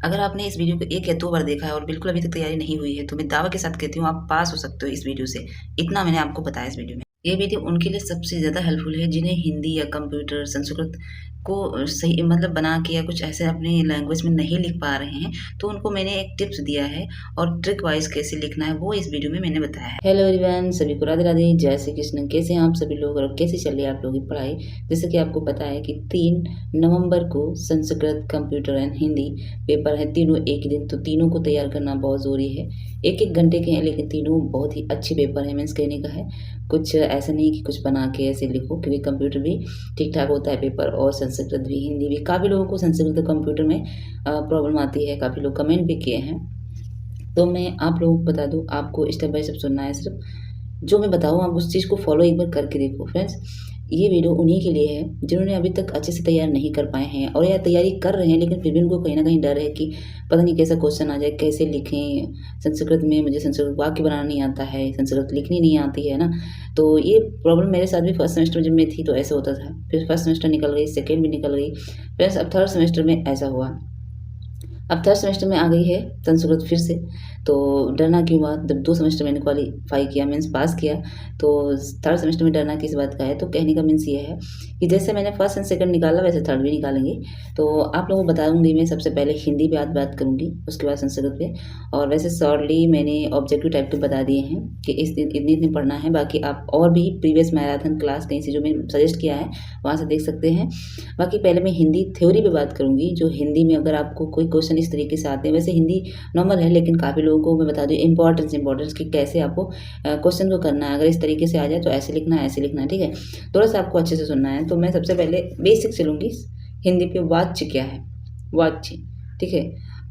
अगर आपने इस वीडियो को 1 या 2 बार देखा है और बिल्कुल अभी तक तैयारी नहीं हुई है, तो मैं दावा के साथ कहती हूँ आप पास हो सकते हो इस वीडियो से। इतना मैंने आपको बताया इस वीडियो में। ये वीडियो उनके लिए सबसे ज़्यादा हेल्पफुल है जिन्हें हिंदी या कंप्यूटर, संस्कृत को सही मतलब बना के या कुछ ऐसे अपनी लैंग्वेज में नहीं लिख पा रहे हैं, तो उनको मैंने एक टिप्स दिया है और ट्रिक वाइज़ कैसे लिखना है वो इस वीडियो में मैंने बताया है। हेलो एवरीवन, सभी को राधे राधे, जय श्री कृष्ण। कैसे हैं आप सभी लोग और कैसे चल रही है आप लोगों की पढ़ाई? जैसे कि आपको पता है कि 3 नवंबर को Sanskrit, computer and Hindi paper है, तीनों एक ही दिन, तो तीनों को तैयार करना बहुत ज़रूरी है। 1-1 घंटे के हैं लेकिन तीनों बहुत ही अच्छे पेपर हैं, मीन्स कहने का है कुछ ऐसा नहीं कि कुछ बना के ऐसे लिखो, क्योंकि कंप्यूटर भी ठीक ठाक होता है पेपर और संस्कृत भी, हिंदी भी। काफ़ी लोगों को संस्कृत और कंप्यूटर में प्रॉब्लम आती है, काफ़ी लोग कमेंट भी किए हैं। तो मैं आप लोगों को बता दूँ, आपको स्टेप बाय स्टेप सुनना है। सिर्फ जो मैं बताऊँ आप उस चीज़ को फॉलो एक बार करके देखो फ्रेंड्स। ये वीडियो उन्हीं के लिए है जिन्होंने अभी तक अच्छे से तैयार नहीं कर पाए हैं और या तैयारी कर रहे हैं लेकिन फिर भी उनको कहीं ना कहीं डर है कि पता नहीं कैसा क्वेश्चन आ जाए, कैसे लिखें। संस्कृत में मुझे संस्कृत वाक्य बनाना नहीं आता है, संस्कृत लिखनी नहीं आती है ना। तो ये प्रॉब्लम मेरे साथ भी फर्स्ट सेमेस्टर जब मैं थी तो ऐसा होता था। फिर फर्स्ट सेमेस्टर निकल गई, सेकेंड भी निकल गई, फिर अब थर्ड सेमेस्टर में ऐसा हुआ। अब थर्ड सेमेस्टर में आ गई है संस्कृत फिर से, तो डरना क्यों हुआ? जब 2 सेमेस्टर मैंने क्वालीफाई किया, मीन्स पास किया, तो थर्ड सेमेस्टर में डरना किस बात का है? तो कहने का मीन्स ये है कि जैसे मैंने फर्स्ट एंड सेकंड निकाला वैसे थर्ड भी निकालेंगे। तो आप लोगों को बताऊंगी मैं सबसे पहले हिंदी पे आज बात करूंगी, उसके बाद संस्कृत पे। और वैसे शॉर्टली मैंने ऑब्जेक्टिव टाइप के बता दिए हैं कि इस दिन इतनी इतनी पढ़ना है। बाकी आप और भी प्रीवियस मैराथन क्लास कहीं से जो मैंने सजेस्ट किया है वहाँ से देख सकते हैं। बाकी पहले मैं हिंदी थ्योरी पे बात करूंगी, जो हिंदी में अगर आपको कोई क्वेश्चन इस तरीके से आते हैं, वैसे हिंदी नॉर्मल है लेकिन काफ़ी लोगों को मैं बता दूँ इंपॉर्टेंस कि कैसे आपको क्वेश्चन को करना है। अगर इस तरीके से आ जाए तो ऐसे लिखना है, ऐसे लिखना है, ठीक है। थोड़ा सा आपको अच्छे से सुनना है। तो मैं सबसे पहले बेसिक से लूँगी हिंदी पे। वाच्य क्या है? वाच्य, ठीक है।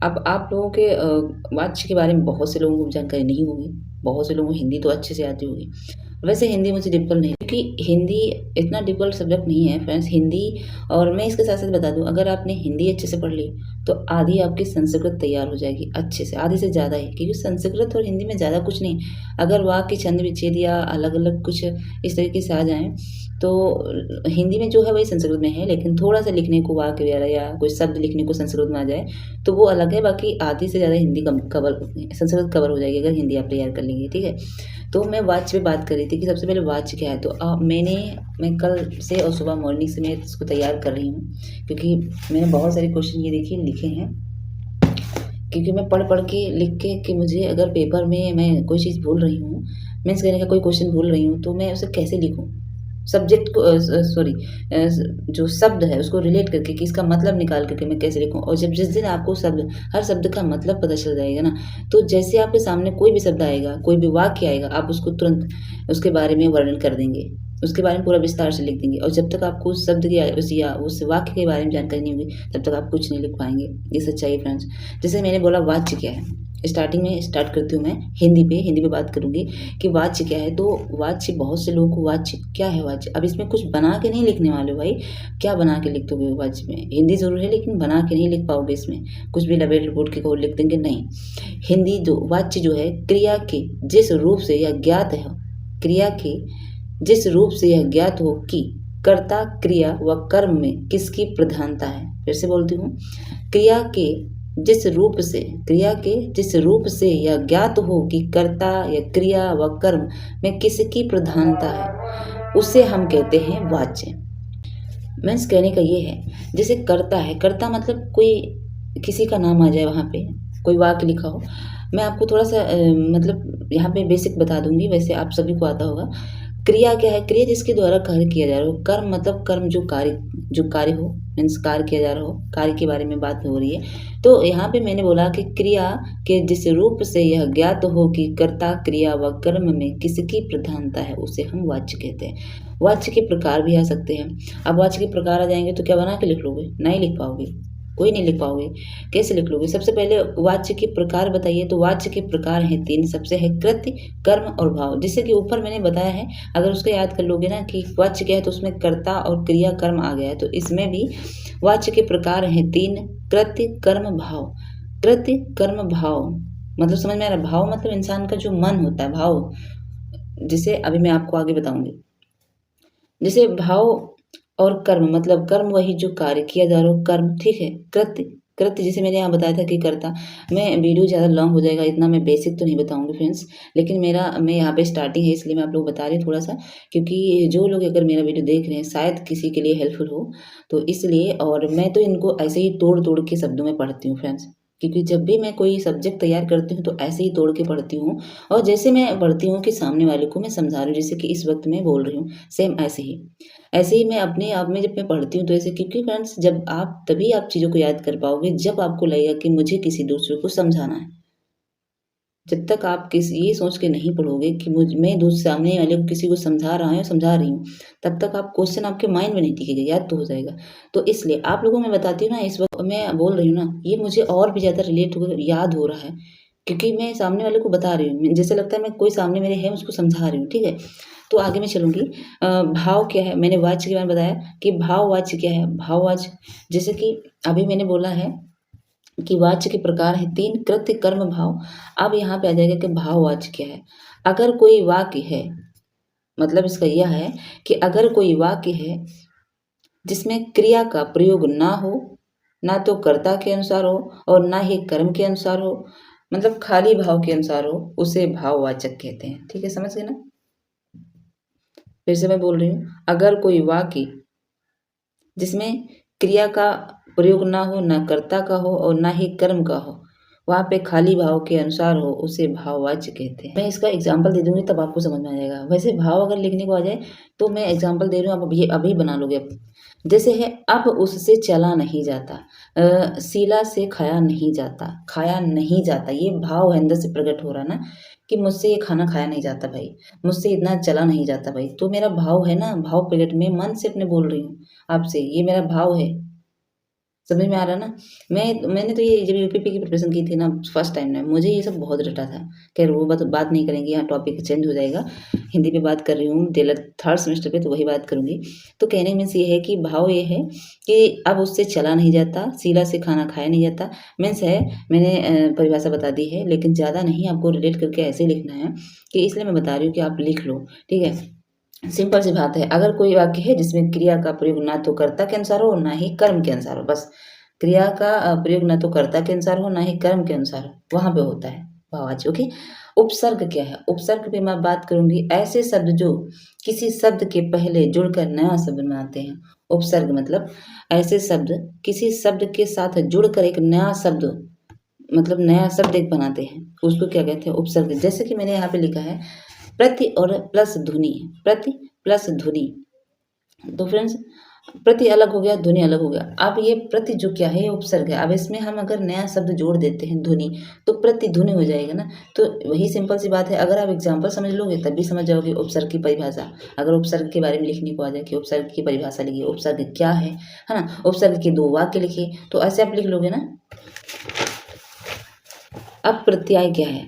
अब आप लोगों के वाच्य के बारे में बहुत से लोगों को जानकारी नहीं होगी, बहुत से लोगों को हिंदी तो अच्छे से आती होगी। वैसे हिंदी मुझे डिफ़िकल्ट नहीं, क्योंकि हिंदी इतना डिफ़िकल्ट सब्जेक्ट नहीं है फ्रेंड्स, हिंदी। और मैं इसके साथ-साथ बता दूँ, अगर आपने हिंदी अच्छे से पढ़ ली, तो आधी आपकी संस्कृत तैयार हो जाएगी अच्छे से, आधे से ज़्यादा ही, क्योंकि संस्कृत और हिंदी में ज़्यादा कुछ नहीं। अगर वाक्य, छंद, विच्छेद या अलग-अलग कुछ इस तरीके से आ जाएँ, तो हिंदी में जो है वही संस्कृत में है, लेकिन थोड़ा-सा लिखने को वाक्य वगैरह या कोई शब्द लिखने को संस्कृत में आ जाए, तो वो अलग है। बाकी आधी से ज़्यादा हिंदी संस्कृत कवर हो जाएगी अगर हिंदी आप तैयार कर लेंगे, ठीक है। तो मैं वाच्य पे बात कर रही थी कि सबसे पहले वाच्य क्या है। तो मैं कल से और सुबह मॉर्निंग से मैं इसको तैयार कर रही हूँ, क्योंकि मैंने बहुत सारे क्वेश्चन ये देखिए लिखे हैं, क्योंकि मैं पढ़ के लिख के कि मुझे अगर पेपर में मैं कोई चीज़ भूल रही हूँ, मीन्स कहने का कोई क्वेश्चन भूल रही हूँ, तो मैं उसे कैसे लिखूँ? सब्जेक्ट को सॉरी जो शब्द है उसको रिलेट करके कि इसका मतलब निकाल करके मैं कैसे लिखूँ। और जब जिस दिन आपको हर शब्द का मतलब पता चल जाएगा ना, तो जैसे आपके सामने कोई भी शब्द आएगा, कोई भी वाक्य आएगा, आप उसको तुरंत उसके बारे में वर्णन कर देंगे, उसके बारे में पूरा विस्तार से लिख देंगे। और जब तक आपको उस शब्द की या उस वाक्य के बारे में जानकारी नहीं होगी, तब तक आप कुछ नहीं लिख पाएंगे। ये सच्चाई है फ्रेंड्स। जैसे मैंने बोला वाच्य क्या है, स्टार्टिंग में स्टार्ट करती हूँ मैं हिंदी पे बात करूँगी कि वाच्य क्या है। तो वाच्य, बहुत से लोगों को वाच्य क्या है वाच्य, अब इसमें कुछ बना के नहीं लिखने वाले भाई। क्या बना के लिख दोगे वाच्य में? हिंदी ज़रूर है लेकिन बना के नहीं लिख पाओगे इसमें, कुछ भी लपेट लपोट के को लिख देंगे, नहीं। हिंदी जो वाच्य जो है, क्रिया के जिस रूप से यह ज्ञात है, क्रिया के जिस रूप से यह ज्ञात हो कि कर्ता, क्रिया व कर्म में किसकी प्रधानता है। फिर से बोलती हूँ, क्रिया के जिस रूप से यह ज्ञात हो कि कर्ता या क्रिया व कर्म में किसकी प्रधानता है, उसे हम कहते हैं वाच्य। मीन्स कहने का ये है, जैसे कर्ता है, कर्ता मतलब कोई किसी का नाम आ जाए, वहाँ पे कोई वाक्य लिखा हो। मैं आपको थोड़ा सा मतलब यहाँ पे बेसिक बता दूंगी, वैसे आप सभी को आता होगा। क्रिया क्या है? क्रिया जिसके द्वारा कार्य किया जा रहा हो। कर्म मतलब कर्म जो कार्य हो, मीन्स कार्य किया जा रहा हो, कार्य के बारे में बात हो रही है। तो यहाँ पे मैंने बोला कि क्रिया के जिस रूप से यह ज्ञात हो कि कर्ता, क्रिया व कर्म में किसकी प्रधानता है, उसे हम वाच्य कहते हैं। वाच्य के प्रकार भी आ सकते हैं। अब वाच्य के प्रकार आ जाएंगे तो क्या बना के लिख लोगे? नहीं लिख पाओगे, कोई नहीं लिख पाओगे। कैसे लिख लोगे? सबसे पहले वाच्य के प्रकार बताइए। तो वाच्य के प्रकार हैं 3। सबसे है कृत्य, कर्म और भाव। जैसे कि ऊपर मैंने बताया है, अगर उसको याद कर लोगे ना कि वाच्य क्या है, तो उसमें कर्ता और क्रिया, कर्म आ गया है। तो इसमें भी वाच्य के प्रकार हैं 3, कृत्य, कर्म, भाव। कृत्य, कर्म, भाव मतलब समझ में आ रहा? भाव मतलब इंसान का जो मन होता है, भाव। जिसे अभी मैं आपको आगे बताऊंगी। जैसे भाव और कर्म मतलब कर्म वही जो कार्य किया जा रहा हो, कर्म, ठीक है। कृत्य, कृत्य जैसे मैंने यहाँ बताया था कि कर्ता। मैं वीडियो ज़्यादा लॉन्ग हो जाएगा, इतना मैं बेसिक तो नहीं बताऊँगी फ्रेंड्स, लेकिन मैं यहाँ पे स्टार्टिंग है इसलिए मैं आप लोग बता रही हूँ थोड़ा-सा, क्योंकि जो लोग अगर मेरा वीडियो देख रहे हैं शायद किसी के लिए हेल्पफुल हो, तो इसलिए। और मैं तो इनको ऐसे ही तोड़-तोड़ के शब्दों में पढ़ती हूँ फ्रेंड्स, क्योंकि जब भी मैं कोई सब्जेक्ट तैयार करती हूँ तो ऐसे ही तोड़ के पढ़ती हूँ, और जैसे मैं पढ़ती हूँ कि सामने वाले को मैं समझा रही हूँ, जैसे कि इस वक़्त मैं बोल रही हूँ, सेम ऐसे ही मैं अपने आप में जब मैं पढ़ती हूँ तो ऐसे, क्योंकि फ्रेंड्स जब आप तभी आप चीज़ों को याद कर पाओगे जब आपको लगेगा कि मुझे किसी दूसरे को समझाना है। जब तक आप ये सोच के नहीं पढ़ोगे कि मैं सामने वाले को किसी को समझा रहा हूँ या समझा रही हूँ, तब तक आप क्वेश्चन आपके माइंड में नहीं टिकेगा, याद तो हो जाएगा। तो इसलिए आप लोगों को मैं बताती हूँ ना, इस वक़्त मैं बोल रही हूँ ना, ये मुझे और भी ज़्यादा रिलेट हो याद हो रहा है, क्योंकि मैं सामने वाले को बता रही हूँ। जैसे लगता है मैं कोई सामने मेरे है, उसको समझा रही हूँ, ठीक है? तो आगे मैं चलूँगी। भाव क्या है? मैंने वाच्य के बारे में बताया कि भाववाच्य क्या है? भाववाच्य जैसे कि अभी मैंने बोला है कि वाच्य के प्रकार हैं 3 कृत्य, कर्म, भाव। अब यहाँ पे आ जाएगा कि भाववाच्य क्या है? अगर कोई वाक्य है, मतलब इसका यह है कि अगर कोई वाक्य है जिसमें क्रिया का प्रयोग ना हो, ना तो कर्ता के अनुसार हो और ना ही कर्म के अनुसार हो, मतलब खाली भाव के अनुसार हो, उसे भाववाचक कहते हैं। ठीक है, समझ गए ना? फिर से मैं बोल रही हूँ, अगर कोई वाक्य जिसमें क्रिया का प्रयोग ना हो, ना कर्ता का हो और ना ही कर्म का हो, वहाँ पे खाली भाव के अनुसार हो, उसे भाववाच्य कहते हैं। मैं इसका एग्जाम्पल दे दूंगी तब आपको समझ में आ जाएगा। वैसे भाव अगर लिखने को आ जाए तो मैं एग्जाम्पल दे रही हूँ, आप अभी अभी बना लोगे अब। जैसे है, अब उससे चला नहीं जाता, शीला से खाया नहीं जाता, खाया नहीं जाता, ये भाव है अंदर से प्रकट हो रहा ना, कि मुझसे ये खाना खाया नहीं जाता भाई, मुझसे इतना चला नहीं जाता भाई। तो मेरा भाव है ना, भाव प्रकट में मन से अपने बोल रही हूँ आपसे, ये मेरा भाव है। समझ में आ रहा ना? मैंने तो ये जब यूपीपी की प्रिपरेशन की थी ना फर्स्ट टाइम में, मुझे ये सब बहुत रटा था। खैर वो बात नहीं करेंगे, यहाँ टॉपिक चेंज हो जाएगा। हिंदी पे बात कर रही हूँ, थर्ड सेमेस्टर पे, तो वही बात करूँगी। तो कहने मीन्स ये है कि भाव ये है कि अब उससे चला नहीं जाता, शीला से खाना खाया नहीं जाता। मीन्स है, मैंने परिभाषा बता दी है, लेकिन ज़्यादा नहीं, आपको रिलेट करके ऐसे लिखना है कि इसलिए मैं बता रही हूँ कि आप लिख लो, ठीक है? सिंपल सी बात है, अगर कोई वाक्य है जिसमें क्रिया का प्रयोग ना तो कर्ता के अनुसार हो, ना ही कर्म के अनुसार हो, बस क्रिया का प्रयोग ना तो कर्ता के अनुसार हो, ना ही कर्म के अनुसार हो, वहाँ पे होता है भाववाच्य। ओके। उपसर्ग क्या है? उपसर्ग पे मैं बात करूंगी, ऐसे शब्द जो किसी शब्द के पहले जुड़कर नया शब्द बनाते हैं। उपसर्ग मतलब ऐसे शब्द किसी शब्द के साथ जुड़कर एक नया शब्द, मतलब नया शब्द एक बनाते हैं, उसको क्या कहते हैं? उपसर्ग। जैसे कि मैंने यहाँ पे लिखा है प्रति और प्लस ध्वनि, प्रति प्लस ध्वनि। तो फ्रेंड्स, प्रति अलग हो गया, ध्वनि अलग हो गया। अब ये प्रति जो क्या है, ये उपसर्ग है। अब इसमें हम अगर नया शब्द जोड़ देते हैं ध्वनि, तो प्रति ध्वनि हो जाएगा ना। तो वही सिंपल सी बात है, अगर आप एग्जाम्पल समझ लोगे तब भी समझ जाओगे उपसर्ग की परिभाषा। अगर उपसर्ग के बारे में लिखने को आ जाए कि उपसर्ग की परिभाषा लिखिए, उपसर्ग क्या है ना, उपसर्ग के 2 वाक्य लिखिए, तो ऐसे आप लिख लोगे ना। अब प्रत्यय क्या है?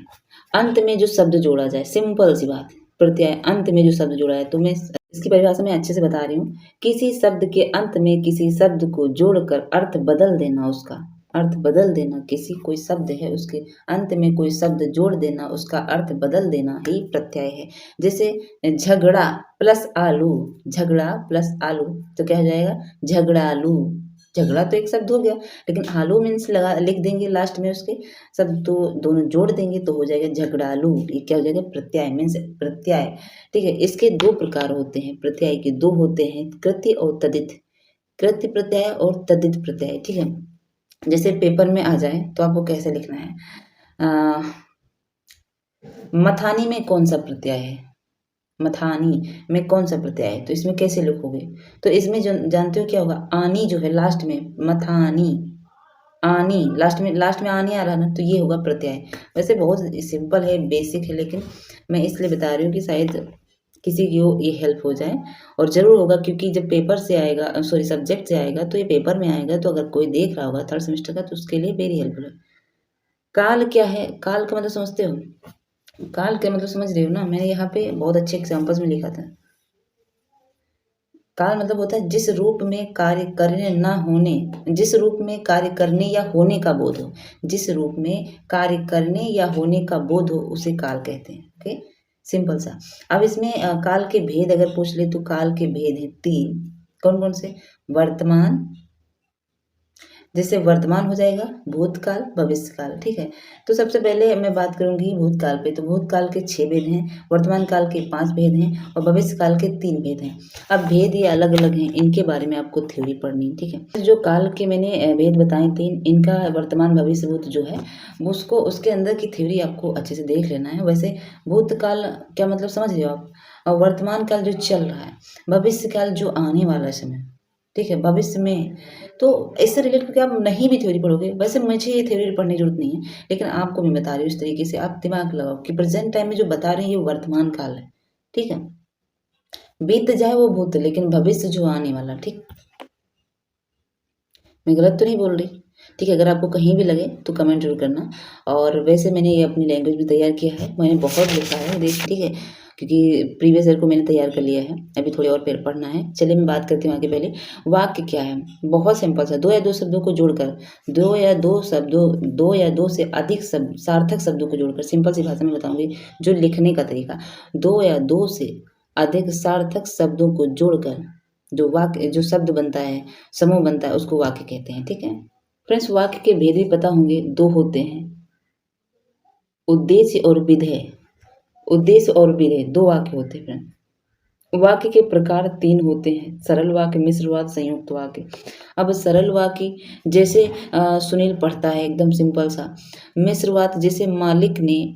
अंत में जो शब्द जोड़ा जाए, सिंपल सी बात है। प्रत्यय, अंत में जो शब्द जोड़ा है, तो मैं इसकी परिभाषा मैं अच्छे से बता रही हूँ। किसी शब्द के अंत में किसी शब्द को जोड़कर अर्थ बदल देना, उसका अर्थ बदल देना। किसी कोई शब्द है, उसके अंत में कोई शब्द जोड़ देना, उसका अर्थ बदल देना ही प्रत्यय है। जैसे झगड़ा प्लस आलू, झगड़ा प्लस आलू, तो क्या हो जाएगा? झगड़ालू। झगड़ा तो एक शब्द हो गया, लेकिन आलू मीन्स लगा लिख देंगे लास्ट में उसके, सब तो दोनों जोड़ देंगे तो हो जाएगा झगड़ालू। ये क्या हो जाएगा? प्रत्यय मीन्स प्रत्यय। ठीक है, इसके 2 प्रकार होते हैं, प्रत्यय के 2 होते हैं, कृत्य और तद्धित। कृत्य प्रत्यय और तद्धित प्रत्यय। ठीक है, जैसे पेपर में आ जाए तो आपको कैसे लिखना है? अ, मथानी में कौन सा प्रत्यय है? मथानी में कौन सा प्रत्यय है? तो इसमें कैसे लिखोगे? तो इसमें जो जानते हो क्या होगा? आनी जो है लास्ट में, मथानी, आनी लास्ट में आनी आ रहा ना, तो ये होगा प्रत्यय। वैसे बहुत सिंपल है, बेसिक है, लेकिन मैं इसलिए बता रही हूँ कि शायद किसी की ये हेल्प हो जाए। और ज़रूर होगा, क्योंकि जब पेपर से आएगा, सॉरी सब्जेक्ट से आएगा, तो ये पेपर में आएगा, तो अगर कोई देख रहा होगा थर्ड सेमेस्टर का, तो उसके लिए वेरी हेल्पफुल है। काल क्या है? काल का मतलब समझते हो? काल का मतलब समझ रहे हो ना? मैंने यहाँ पे बहुत अच्छे एग्जाम्पल्स में लिखा था। काल मतलब होता है जिस रूप में कार्य करने न होने, जिस रूप में कार्य करने या होने का बोध हो, जिस रूप में कार्य करने या होने का बोध हो, उसे काल कहते हैं। ओके, सिंपल सा। अब इसमें काल के भेद अगर पूछ ले तो काल के भेद हैं 3। कौन कौन से? वर्तमान, जैसे वर्तमान हो जाएगा भूतकाल भविष्यकाल, ठीक है। तो सबसे पहले मैं बात करूंगी भूतकाल पे। तो भूतकाल के 6 भेद हैं, वर्तमान काल के 5 भेद हैं और भविष्य काल के 3 भेद हैं। अब भेद ये अलग अलग हैं, इनके बारे में आपको थ्योरी पढ़नी है, ठीक है। जो काल के मैंने भेद बताए 3, इनका वर्तमान भविष्य भूत जो है उसको उसके अंदर की थ्योरी आपको अच्छे से देख लेना है। वैसे भूतकाल क्या मतलब समझ रहे हो आप, और वर्तमान काल जो चल रहा है, भविष्य काल जो आने वाला समय, ठीक है, भविष्य में। तो इससे रिलेट करके आप नहीं भी थ्योरी पढ़ोगे, वैसे मुझे ये थ्योरी पढ़ने की जरूरत नहीं है, लेकिन आपको मैं बता रही हूँ इस तरीके से आप दिमाग लगाओ कि प्रेजेंट टाइम में जो बता रही है ये वर्तमान काल है, ठीक है। बीत जाए वो भूत, लेकिन भविष्य जो आने वाला, ठीक। मैं गलत तो नहीं बोल रही, ठीक है। अगर आपको कहीं भी लगे तो कमेंट जरूर करना। और वैसे मैंने ये अपनी लैंग्वेज में तैयार किया है, मैंने बहुत लिखा है देख, ठीक है, क्योंकि प्रीवियस ईयर को मैंने तैयार कर लिया है, अभी थोड़े और पेड़ पढ़ना है। चलिए मैं बात करती हूँ आगे। पहले वाक्य क्या है, बहुत सिंपल सा, दो या दो शब्दों को जोड़कर, दो या दो से अधिक शब्द सार्थक शब्दों को जोड़कर, सिंपल सी भाषा में बताऊंगी जो लिखने का तरीका, दो या दो से अधिक सार्थक शब्दों को जोड़कर जो वाक्य जो शब्द बनता है, समूह बनता है, उसको वाक्य कहते हैं, ठीक है। फ्रेंड्स वाक्य के भेद भी पता होंगे, दो होते हैं, उद्देश्य और विधेय। उद्देश्य और विधेय दो वाक्य होते हैं फ्रेंड। वाक्य के प्रकार 3 होते हैं, सरल वाक्य, मिश्र वाक्य, संयुक्त वाक्य। अब सरल वाक्य जैसे सुनील पढ़ता है, एकदम सिंपल सा। मिश्र वाक्य जैसे मालिक ने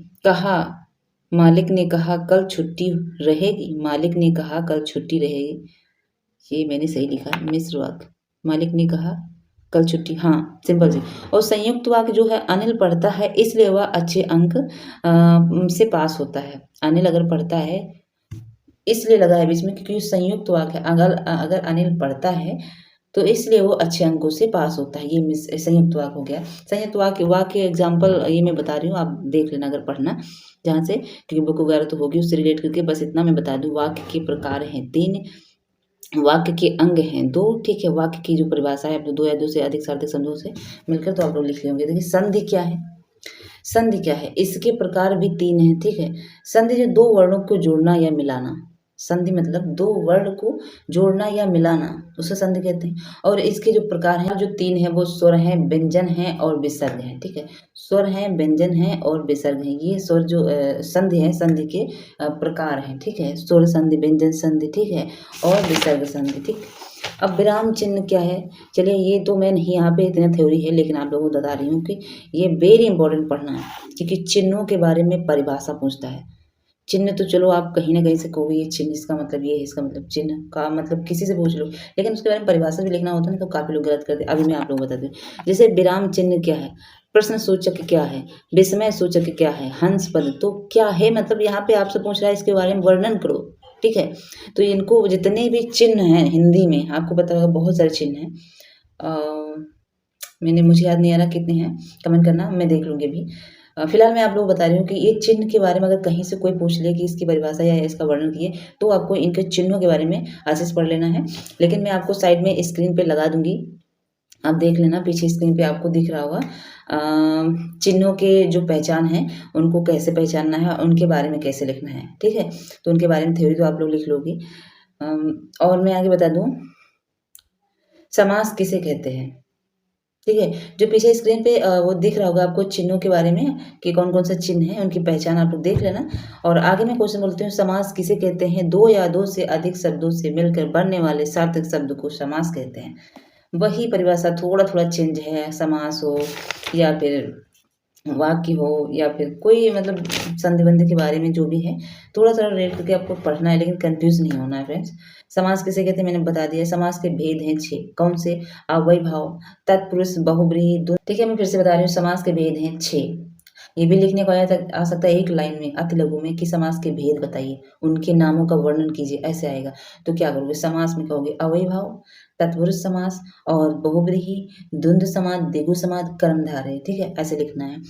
कहा कल छुट्टी रहेगी, मालिक ने कहा कल छुट्टी रहेगी, ये मैंने सही लिखा है, मिश्र वाक्य, मालिक ने कहा कल छुट्टी, हाँ सिंपल सी। और संयुक्त वाक्य जो है, अनिल पढ़ता है इसलिए वह अच्छे अंक से पास होता है। अनिल अगर पढ़ता है इसलिए लगा है बीच में क्योंकि संयुक्त वाक्य है, अगर अगर अनिल पढ़ता है तो इसलिए वो अच्छे अंकों से पास होता है, ये संयुक्त वाक्य हो गया। संयुक्त वाक्य एग्जाम्पल ये मैं बता रही हूँ, आप देख लेना अगर पढ़ना जहाँ से, क्योंकि बुक वगैरह तो होगी उससे रिलेट करके, बस इतना मैं बता दूँ। वाक्य के प्रकार हैं 3, वाक्य के अंग हैं 2, ठीक है। वाक्य की जो परिभाषा है, दो या दो से अधिक सार्थक शब्दों से मिलकर, तो आप लोग लिख लेंगे। देखिए संधि क्या है, संधि क्या है, इसके प्रकार भी 3 हैं, ठीक है। संधि जो दो वर्णों को जोड़ना या मिलाना, संधि मतलब दो वर्ण को जोड़ना या मिलाना, उसे संधि कहते हैं। और इसके जो प्रकार हैं जो 3 हैं, वो स्वर हैं, व्यंजन हैं और विसर्ग हैं, ठीक है। स्वर हैं, व्यंजन हैं और विसर्ग हैं, ये स्वर जो संधि है, संधि के प्रकार हैं, ठीक है। स्वर संधि, व्यंजन संधि, ठीक है, और विसर्ग संधि, ठीक। अब विराम चिन्ह क्या है, चलिए ये तो मैं नहीं, यहाँ पे इतना थ्योरी है, लेकिन आप लोगों को बता रही हूँ कि ये वेरी इंपॉर्टेंट पढ़ना है, क्योंकि चिन्हों के बारे में परिभाषा पूछता है। चिन्ह तो चलो आप कहीं ना कहीं से कहोगे ये चिन्ह इसका मतलब ये है, इसका मतलब चिन्ह का मतलब किसी से पूछ लो, लेकिन उसके बारे में परिभाषा भी लिखना होता है ना, तो काफी लोग गलत करते हैं। अभी मैं आप लोगों को बताती हूँ। जैसे विराम चिन्ह क्या है, प्रश्न सूचक क्या है, विस्मय सूचक क्या है, हंस पद तो क्या है, मतलब यहाँ पे आपसे पूछ रहा है इसके बारे में वर्णन करो, ठीक है। तो इनको जितने भी चिन्ह हैं हिंदी में, आपको पता होगा बहुत सारे चिन्ह हैं, मुझे याद नहीं आ रहा कितने हैं, कमेंट करना, मैं देख लूँगी अभी। फिलहाल मैं आप लोगों को बता रही हूँ कि ये चिन्ह के बारे में अगर कहीं से कोई पूछ ले कि इसकी परिभाषा या इसका वर्णन किए, तो आपको इनके चिन्हों के बारे में अच्छे से पढ़ लेना है। लेकिन मैं आपको साइड में स्क्रीन पे लगा दूंगी, आप देख लेना, पीछे स्क्रीन पे आपको दिख रहा होगा चिन्हों के जो पहचान है, उनको कैसे पहचानना है, उनके बारे में कैसे लिखना है, ठीक है। तो उनके बारे में थ्योरी तो आप लोग लिख लोगे। और मैं आगे बता दूँ, समास किसे कहते हैं, ठीक है। जो पीछे स्क्रीन पे वो दिख रहा होगा आपको चिन्हों के बारे में कि कौन कौन से चिन्ह हैं, उनकी पहचान आप लोग देख लेना। और आगे मैं क्वेश्चन बोलती हूँ, समास किसे कहते हैं, दो या दो से अधिक शब्दों से मिलकर बनने वाले सार्थक शब्द को समास कहते हैं। वही परिभाषा, थोड़ा थोड़ा चेंज है, समास हो या फिर वाक्य हो या फिर कोई मतलब संधि बंधि के बारे में जो भी है, थोड़ा सा रिलेट करके आपको पढ़ना है, लेकिन कंफ्यूज नहीं होना है फ्रेंड्स। समास किसे कहते हैं मैंने बता दिया। समास के भेद हैं 6, कौन से, अव्ययी भाव, तत्पुरुष, बहुब्रीहि, द्वंद्व, ठीक है। मैं फिर से बता रही हूँ, समास के भेद हैं 6। ये भी लिखने को आ सकता है एक लाइन में, अति लघु में, कि समास के भेद बताइए, उनके नामों का वर्णन कीजिए, ऐसे आएगा। तो क्या करोगे, समास में कहोगे अव्ययी भाव, तत्पुरुष समास और बहुब्रीहि, द्वंद्व समास, द्विगु समास, कर्मधारय, ठीक है, ऐसे लिखना है।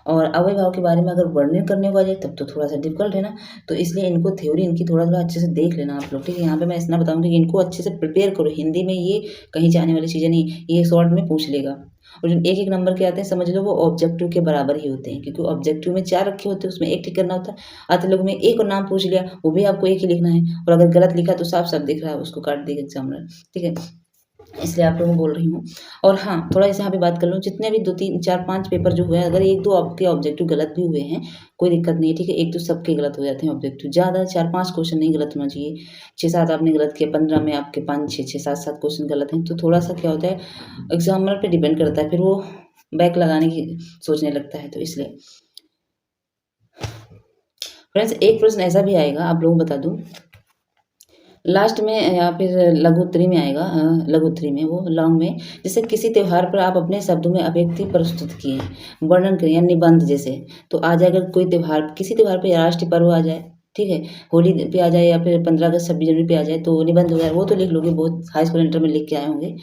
और अव्ययी भाव के बारे में अगर वर्णन करने को आ जाए तब तो थोड़ा सा डिफिकल्ट है ना, तो इसलिए इनको थ्योरी इनकी थोड़ा थोड़ा अच्छे से देख लेना आप लोग, ठीक है। यहाँ पे मैं इतना बताऊंगी कि इनको अच्छे से प्रिपेयर करो, हिंदी में ये कहीं जाने वाली चीज़ें नहीं, ये शॉर्ट में पूछ लेगा। और जो एक एक नंबर के आते हैं समझ लो वो ऑब्जेक्टिव के बराबर ही होते हैं, क्योंकि ऑब्जेक्टिव में 4 रखे होते हैं, उसमें एक टिक करना होता है। अति लघु में एक और नाम पूछ लिया, वो भी आपको एक ही लिखना है, और अगर गलत लिखा तो साफ साफ दिख रहा है, उसको काट देगा एग्जामिनर, ठीक है। इसलिए आप लोगों को बोल रही हूँ। और हाँ, थोड़ा जैसे यहाँ पे बात कर लूँ, जितने भी 2, 3, 4, 5 पेपर जो हुए हैं, अगर 1-2 आपके ऑब्जेक्टिव गलत भी हुए हैं, कोई दिक्कत नहीं है, ठीक है? 1 तो सबके गलत हो जाते हैं ऑब्जेक्टिव, ज़्यादा 4-5 क्वेश्चन नहीं गलत होना चाहिए। 6-7 आपने गलत किए, 15 में आपके 5, 6, 7-7 क्वेश्चन गलत हैं, तो थोड़ा-सा क्या होता है, एग्ज़ामिनर पे डिपेंड करता है, फिर वो बैक लगाने की सोचने लगता है, तो इसलिए। फ्रेंड्स, एक प्रश्न ऐसा भी आएगा, आप लोगों को बता दूँ, लास्ट में या फिर लघु उत्तरी में आएगा, लघु उत्तरी में, वो लॉन्ग में, जैसे किसी त्योहार पर आप अपने शब्दों में अभिव्यक्ति प्रस्तुत किए, वर्णन करिए या निबंध जैसे, तो आ जाएगा कोई त्योहार, किसी त्योहार पे राष्ट्रीय पर्व आ जाए, ठीक है? होली पे आ जाए या फिर 15 अगस्त, 26 जनवरी पे आ जाए, तो निबंध वगैरह वो तो लिख लोगे, बहुत हाई स्कूल, इंटर में लिख के आए होंगे।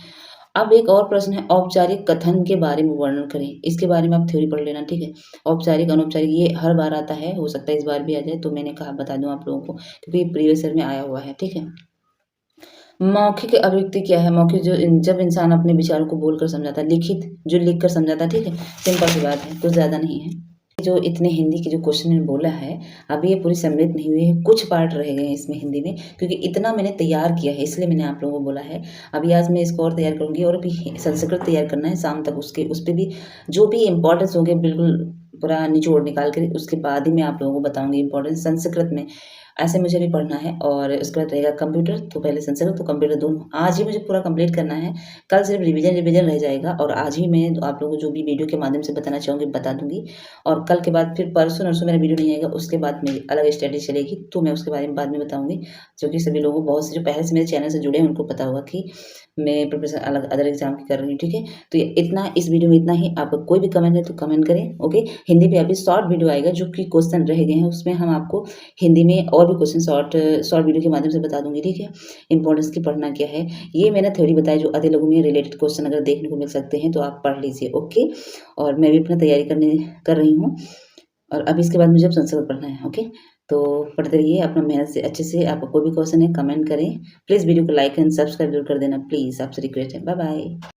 अब एक और प्रश्न है, औपचारिक कथन के बारे में वर्णन करें। इसके बारे में आप थ्योरी पढ़ लेना, ठीक है? औपचारिक, अनौपचारिक ये हर बार आता है, हो सकता है इस बार भी आ जाए, तो मैंने कहा बता दूँ आप लोगों को, क्योंकि प्रीवियस ईयर में आया हुआ है, ठीक है? मौखिक अभिव्यक्ति क्या है? मौखिक जो जब इंसान अपने विचारों को बोलकर समझाता है, लिखित जो लिख कर समझाता है, ठीक है? सिंपल सी बात है, कुछ ज़्यादा नहीं है। जो इतने हिंदी के जो क्वेश्चन मैंने बोला है, अभी ये पूरी सम्मिलित नहीं हुई है, कुछ पार्ट रह गए हैं इसमें हिंदी में, क्योंकि इतना मैंने तैयार किया है, इसलिए मैंने आप लोगों को बोला है। अभी आज मैं इसको और तैयार करूँगी, और अभी संस्कृत तैयार करना है शाम तक, उसके उस पे भी जो भी इम्पोर्टेंस होंगे बिल्कुल पूरा निचोड़ निकाल कर, उसके बाद ही मैं आप लोगों को बताऊँगी इम्पोर्टेंस संस्कृत में। ऐसे मुझे भी पढ़ना है, और उसके बाद रहेगा कंप्यूटर, तो पहले संस्कृत तो कंप्यूटर दोनों आज ही मुझे पूरा कंप्लीट करना है। कल सिर्फ रिवीजन रह जाएगा, और आज ही मैं आप लोगों को जो भी वीडियो के माध्यम से बताना चाहूँगी बता दूँगी। और कल के बाद फिर परसों-नरसों मेरा वीडियो नहीं आएगा, उसके बाद मेरी अलग स्टडी चलेगी, तो मैं उसके बारे में बाद में बताऊँगी। जो कि सभी लोगों को, बहुत से जो पहले से मेरे चैनल से जुड़े हैं, उनको पता होगा कि मैं प्रिपरेशन अलग अदर एग्ज़ाम की कर रही हूँ, ठीक है? तो ये इतना, इस वीडियो में इतना ही। आपका कोई भी कमेंट है तो कमेंट करें, ओके? हिंदी पे अभी शॉर्ट वीडियो आएगा, जो कि क्वेश्चन रह गए हैं, उसमें हम आपको हिंदी में और भी क्वेश्चन शॉर्ट शॉर्ट वीडियो के माध्यम से बता दूँगी, ठीक है? इम्पोर्टेंस की पढ़ना क्या है, ये मैंने थ्योरी बताई, जो अति लघु में रिलेटेड क्वेश्चन अगर देखने को मिल सकते हैं, तो आप पढ़ लीजिए, ओके? और मैं भी अपना तैयारी कर रही हूँ, और अभी इसके बाद मुझे अब संस्कृत पढ़ना है, ओके? तो पढ़ते रहिए अपना मेहनत से अच्छे से। आपका कोई भी क्वेश्चन है कमेंट करें। प्लीज़ वीडियो को लाइक एंड सब्सक्राइब ज़रूर कर देना प्लीज़, आपसे रिक्वेस्ट है। Bye bye.